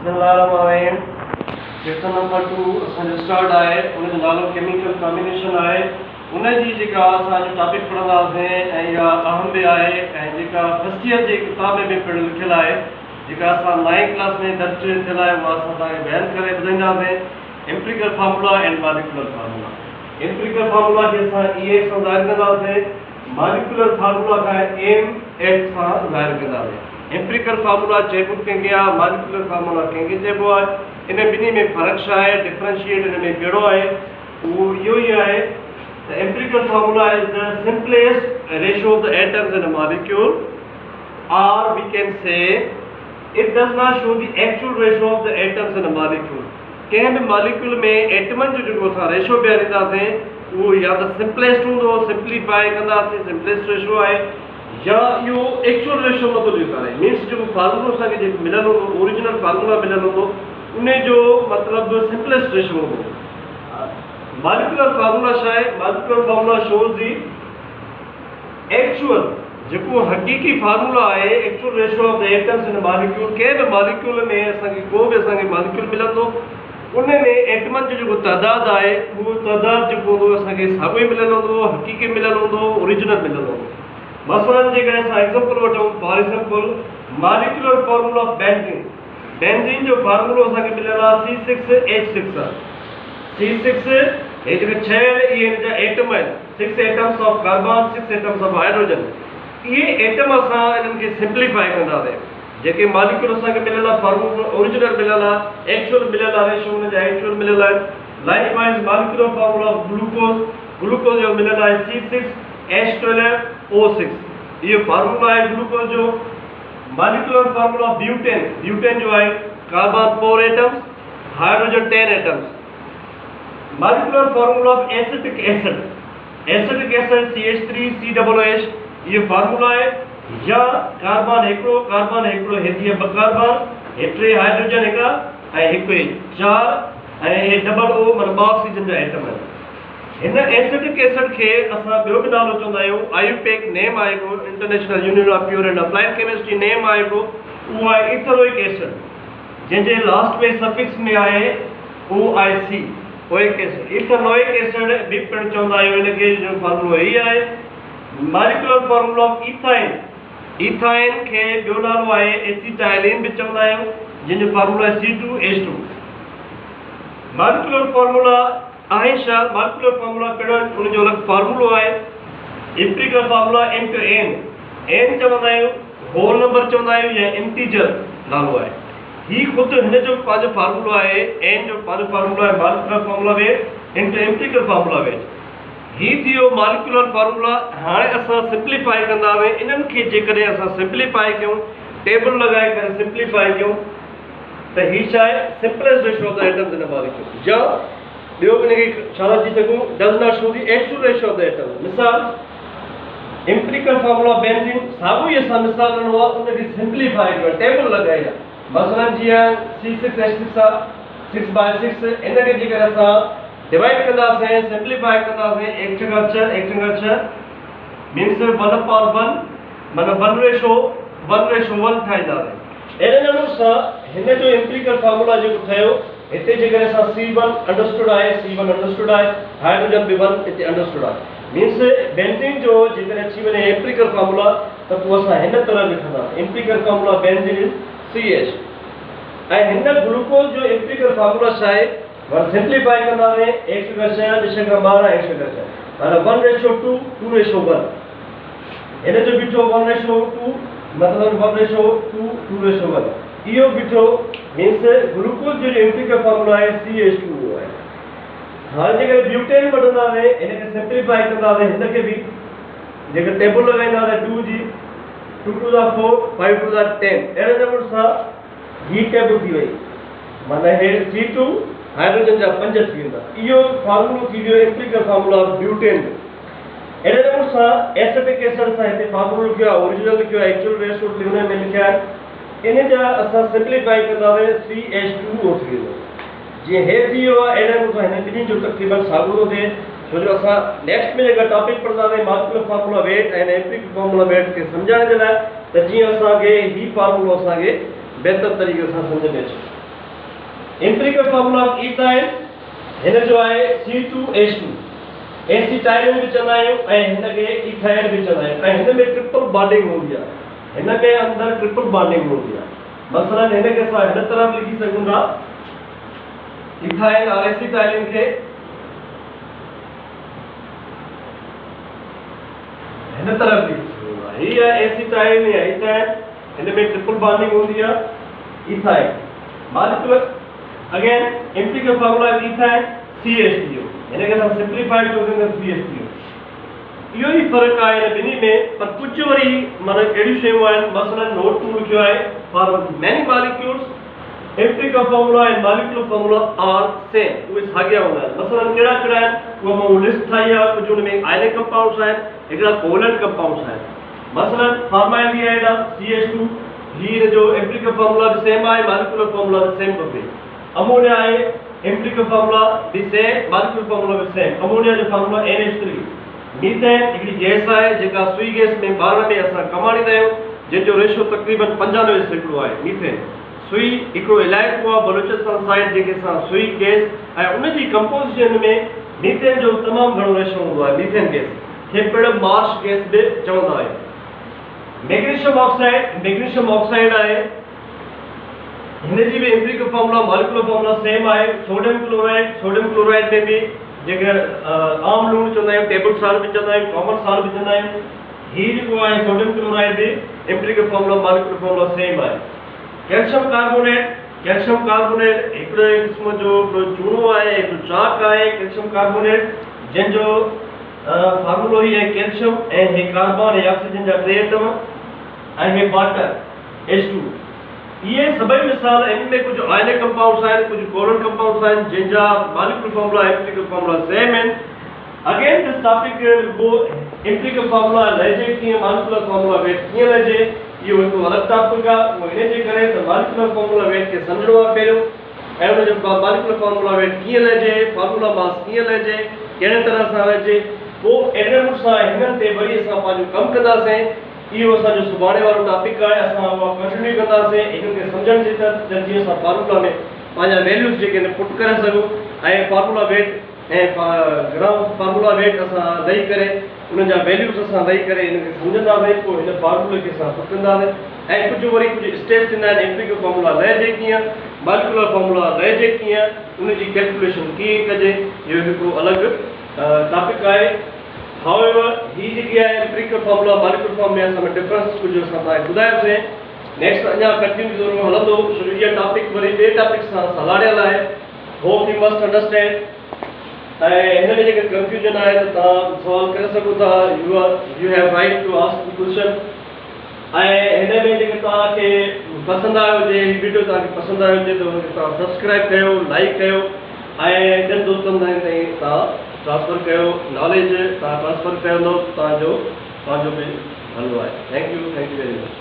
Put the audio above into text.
बिस्मिल्लाहिर्रहमानिर्रहीम। Lesson number 2 असांजो start आहे, उनजो नालो केमिकल कॉम्बिनेशन आहे। उन जी जेका असांजो टॉपिक पढ़ंदासीं ऐं इहा अहम बि आहे ऐं जेका फर्स्ट ईयर जे किताब में बि पिणु लिखियलु आहे, जेका असां 9th क्लास में दर्ज थियल आहे, उहा असां तव्हांखे बयानु करे ॿुधाईंदासीं। Empirical formula and molecular formula. Empirical formula खे असां EX सां ज़ाहिर कंदासीं, मॉलिक्यूलर फार्मूला खां MH सां ज़ाहिर कंदासीं। एम्पिरिकल फार्मूला चइबो कंहिंखे आहे, मॉलिक्यूलर फार्मूला कंहिंखे चइबो आहे। इन ॿिन्ही में फ़र्क़ु छा आहे, डिफरेंशिएट इन में कहिड़ो आहे, उहो इहो ई आहे। The empirical formula is the simplest ratio of the atoms in a molecule, or we can say it does not show the actual ratio of the atoms in a molecule. कंहिं बि molecule में एटमनि जो जेको असां ratio ॿियारींदासीं उहो या त simplest हूंदो, सिंप्लीफाई कंदासीं, सिंपलेस्ट रेशो आहे, या इहो एक्चुअल रेशो नथो ॾेखारे। मीन्स जेको फार्मूलो असांखे जेको मिलियलु हूंदो, ओरिजिनल फार्मूला मिलियलु हूंदो, उन जो मतिलबु सिंपलेस्ट रेशो हूंदो। मॉलिक्यूलर फार्मूला छा आहे? Molecular formula shows the actual जेको हक़ीक़ी फार्मूला आहे, actual ratio of the atoms in molecule. कंहिं बि मॉलिक्यूल में असांखे को बि असांखे मॉलिक्यूल मिलंदो, उन में एटमनि जो जेको तइदाद आहे, उहो तइदाद जेको हूंदो असांखे साॻियो ई मिलियलु हूंदो, हक़ीक़ी मिलियलु हूंदो, ओरिजिनल मिलियलु हूंदो। मसलन जेकॾहिं असां एग्ज़ाम्पल वठूं, for example molecular formula of benzene. Benzene जो फार्मूलो असांखे मिलियलु आहे C6H6 आहे। C6 हे जेके 6 इहे हिन जा एटम आहिनि, 6 atoms of carbon, 6 atoms of hydrogen. इहे एटम असां इन्हनि खे सिंप्लीफाई कंदासीं। जेके मॉलिक्यूल असांखे मिलियलु आहे, फार्मूलो ओरिजिनल मिलियलु आहे, एक्चुअल मिलियलु आहे, रेशो हुन जा एक्चुअल मिलियलु आहे। Likewise molecular formula of glucose, glucose जो मिलियलु आहे C6H12O6। इहो फार्मूला आहे ग्लूकोज जो। Molecular formula of butane, butane जो आहे carbon 4 atoms, hydrogen 10 atoms. Molecular formula of acetic acid, acetic acid CH3COOH, इहो फार्मूला आहे। या कार्बन हिकिड़ो, कार्बन हिकिड़ो, हेठि ॿ कार्बन, हेठि हाइड्रोजन हिकिड़ा ऐं हिकु 4 ऐं हे डबल O माना 2 ऑक्सीजन जा एटम आहिनि। हिन एसिटिक एसिड खे असां ॿियो बि नालो चवंदा आहियूं, IUPAC नेम आहे हिकिड़ो, international union of pure and applied chemistry name आहे हिकिड़ो, उहो आहे इथेनोइक एसिड, जंहिंजे लास्ट में सफिक्स में आहे OIC, ओइक एसिड। इथेनोइक एसिड बि पिणु चवंदा आहियूं हिनखे, जो फार्मूलो ई आहे। Molecular formula of ethyne, ethyne खे ॿियो नालो आहे एसिटाइलिन बि चवंदा आहियूं, जंहिंजो फार्मूला आहे C2H2। मॉलिक्यूलर फार्मूला आहे छा? मॉलिक्यूलर फार्मूला कहिड़ो आहे, उनजो अलॻि फार्मूलो आहे। Empirical formula M to N, N चवंदा आहियूं, होल नंबर चवंदा आहियूं, या इंटीजर नालो आहे। ही ख़ुदि हिन जो पंहिंजो फार्मूलो आहे, N जो पंहिंजो फार्मूलो आहे, molecular formula weight into empirical formula weight. ही थियो मॉलिक्यूलर फार्मूला। हाणे असां सिंप्लीफाई कंदासीं इन्हनि खे। जेकॾहिं असां सिंप्लीफाई कयूं, टेबल लॻाए करे सिंप्लीफाई कयूं, त ही छा आहे? Simplest ratio of the atoms in a molecule. या ॿियो बि हिनखे छा था चई सघूं, does not show the actual ratio of the atoms. मिसाल एम्पिरिकल फार्मूला बेंजीन, साॻियो ई असां मिसाल ॾिनो आहे, उनखे सिंप्लीफाई कयो, टेबल लॻाई आहे। मसलन जीअं C6H6 आहे, 6/6, इनखे जेकर असां डिवाइड कंदासीं, सिंप्लीफाई कंदासीं, 1/6 मीन्स 1/1 माना 1:1 ठाहींदासीं। अहिड़े नमूने सां हिन जो एम्पिरिकल फार्मूला जेको ठहियो, हिते जेकर असां C1 अंडरस्टूड आहे, C1 अंडरस्टूड आहे, हाइड्रोजन बि 1 हिते अंडरस्टूड आहे। मीन्स बेंजीन जो जेकर अची वञे एम्पिरिकल फार्मूला, त पोइ असां हिन तरह लिखंदासीं, empirical formula benzene is CH। ऐं हिन ग्लूकोज जो एम्पिरिकल फार्मूला छा आहे? सिंप्लीफाई कंदासीं, 1/6, 1/12, 1/6 माना 1:2, 2:1। हिन जो बीठो 1:2, मतिलबु 1:2, 2:1। इहो बीठो मीन्स ग्लूकोज जो एम्पिरिकल फार्मूला आहे CH2O आहे। हाणे जेकर ब्यूटेन वठंदासीं, हिनखे सिंप्लीफाई कंदासीं, हिनखे बि जेकर टेबल लॻाईंदासीं 2 जी, 2 to the 4, 5 to the 10, अहिड़े नमूने सां ही टेबल थी वई, माना हे C2 हाइड्रोजन जा 5 थी वेंदा। इहो फार्मूलो थी वियो एम्पिरिकल फार्मूला ऑफ ब्यूटेन। अहिड़े नमूने सां एसिटिक एसिड सां हिते फार्मूलो लिखियो आहे, ओरिजिनल लिखियो आहे, एक्चुअल रेशो हुन में लिखिया आहे। इन जा असां सिंप्लीफाई कंदासीं, CH2O थी वेंदो। जीअं हे थी वियो आहे, अहिड़े नमूने सां हिन ॿिन्ही जो तक़रीबन साॻियो थो थिए, छो जो असां नेक्स्ट में जेका टॉपिक पढ़ंदासीं मॉलिक्यूलर फार्मूला वेट ऐं एम्पिरिकल फार्मूला वेट खे सम्झाइण जे लाइ, त जीअं असांखे ही फार्मूलो असांखे बहितर तरीक़े सां सम्झ में अचे। एम्पिरिकल फार्मूला ऑफ इथाइन हिन जो आहे C2H2 एसिटाइलिन भी चवंदा आहियूं ऐं हिन खे इथाइन भी चवंदा आहियूं ऐं हिन में ट्रिपल बॉन्डिंग हूंदी आहे हिन में अंदर ट्रिपल बॉन्डिंग हूंदी आहे मसलन हिन खे असां हिन तरह लिखी सघूं था इथाइन और एसिटाइलिन खे हिन तरह लिखी सघूं था हीअ आहे एसिटाइलिन या इथाइन हिन में ट्रिपल बॉन्डिंग हूंदी आहे ethyne molecular again empirical formula of ethyne CH3O हिन खे असां सिंप्लीफाइड कयो था CH3O इहो ई फ़र्क़ु आहे हिन ॿिन्ही में पर कुझु वरी माना अहिड़ियूं शयूं आहिनि मसलन नोट टू लिखियो आहे for many molecules empirical formula and molecular formula are same उहे साॻिया हूंदा आहिनि मसलन कहिड़ा कहिड़ा आहिनि उहा मां लिस्ट ठाही आहे कुझु हुन में आयनिक कंपाउंड्स आहिनि हिकिड़ा कोवलेंट कंपाउंड्स आहिनि मसलन फॉर्माल्डिहाइड CH2 हीअ जो एम्पिरिकल फार्मूला बि सेम आहे मॉलिक्यूलर फार्मूला बि सेम खपे अमोनिया आहे एम्पिरिकल फार्मूला बि सेम मॉलिक्यूलर फार्मूला बि सेम अमोनिया जो फार्मूला NH3 मीथेन हिकिड़ी गैस आहे जेका सुई गैस में ॿारनि में असां कमाणींदा आहियूं जंहिंजो रेशो तक़रीबन 95% आहे मीथेन सुई हिकिड़ो इलाइक़ो आहे बलूचिस्तान साइड जेके असां सुई गैस ऐं उनजी कंपोजिशन में मीथेन जो तमामु घणो रेशो हूंदो आहे मीथेन गैस खे पिणु मार्श गैस बि चवंदा आहियूं मैग्नीशियम ऑक्साइड आहे हिन जी बि empirical formula molecular formula same आहे सोडियम क्लोराइड में बि जेके आम लूण चवंदा आहियूं टेबल साल्ट बि चवंदा आहियूं कॉमन साल्ट बि चवंदा आहियूं हीअ जेको आहे सोडियम क्लोराइड बि empirical formula molecular formula same आहे कैल्शियम कार्बोनेट हिकिड़े क़िस्म जो चूनो आहे हिकिड़ो चाक आहे कैल्शियम कार्बोनेट जंहिंजो फार्मूलो ई आहे कैल्शियम ऐं हे कार्बन ऐं ऑक्सीजन जा टे एटम ऐं हे वाटर H2 ये सभई मिसाल इन में कुछ आयनिक कंपाउंड्स आहिनि कुछ कोवलेंट कंपाउंड्स आहिनि जंहिंजा molecular formula empirical formula same आहिनि अगेन दिस टॉपिक वो एम्पिरिकल फार्मूला लहिजे कीअं मॉलिक्यूलर फार्मूला वेट कीअं लहिजे इहो हिकु अलॻि टॉपिक आहे उहो इन जे करे त मॉलिक्यूलर फार्मूला वेट खे सम्झणो आहे पहिरियों ऐं उनजो मॉलिक्यूलर फार्मूला वेट कीअं लहिजे फार्मूला मास कीअं लहिजे कहिड़े तरह सां लहिजे पोइ एडमिट सां हिननि ते वरी असां पंहिंजो कमु कंदासीं इहो असांजो सुभाणे वारो टॉपिक आहे असां उहा कंटिन्यू कंदासीं इन्हनि खे सम्झण जे त जीअं असां फार्मूला में पंहिंजा वैल्यूज़ जेके आहिनि पुट करे सघूं ऐं फार्मूला वेट ऐं ग्राम फार्मूला वेट असां ॾेई करे उन्हनि जा वैल्यूज़ असां ॾेई करे हिन खे सम्झंदासीं पोइ हिन फार्मूले खे असां पुट कंदासीं ऐं कुझु वरी कुझु स्टेप्स थींदा आहिनि एम्पिरिकल फार्मूला लहिजे कीअं मॉलिक्यूलर फार्मूला लहिजे कीअं उनजी कैलकुलेशन कीअं कजे इहो हिकिड़ो अलॻि टॉपिक आहे However, ही जेकी आहे एम्पिरिकल फार्मूला मॉलिक्यूलर फार्म में असां में डिफरेंस कुझु असां तव्हांखे ॿुधायोसीं नेक्स्ट अञा कंटिन्यू ज़रूरु हलंदो छो इहा टॉपिक वरी ॿिए टॉपिक सां सलाड़ियल आहे होप यू मस्ट अंडरस्टैंड ऐं हिन में जेके कंफ्यूजन आहे त तव्हां सवाल करे सघो था you have right to ask the question ऐं हिन में जेके तव्हांखे पसंदि आयो हुजे हीउ वीडियो तव्हांखे पसंदि आयो हुजे त हुनखे तव्हां सब्सक्राइब कयो लाइक कयो ऐं ॿियनि दोस्तनि ताईं तव्हां ट्रांसफर कयो नॉलेज तव्हां ट्रांसफर कयो तव्हांजो बि हलंदो आहे थैंक यू वेरी मच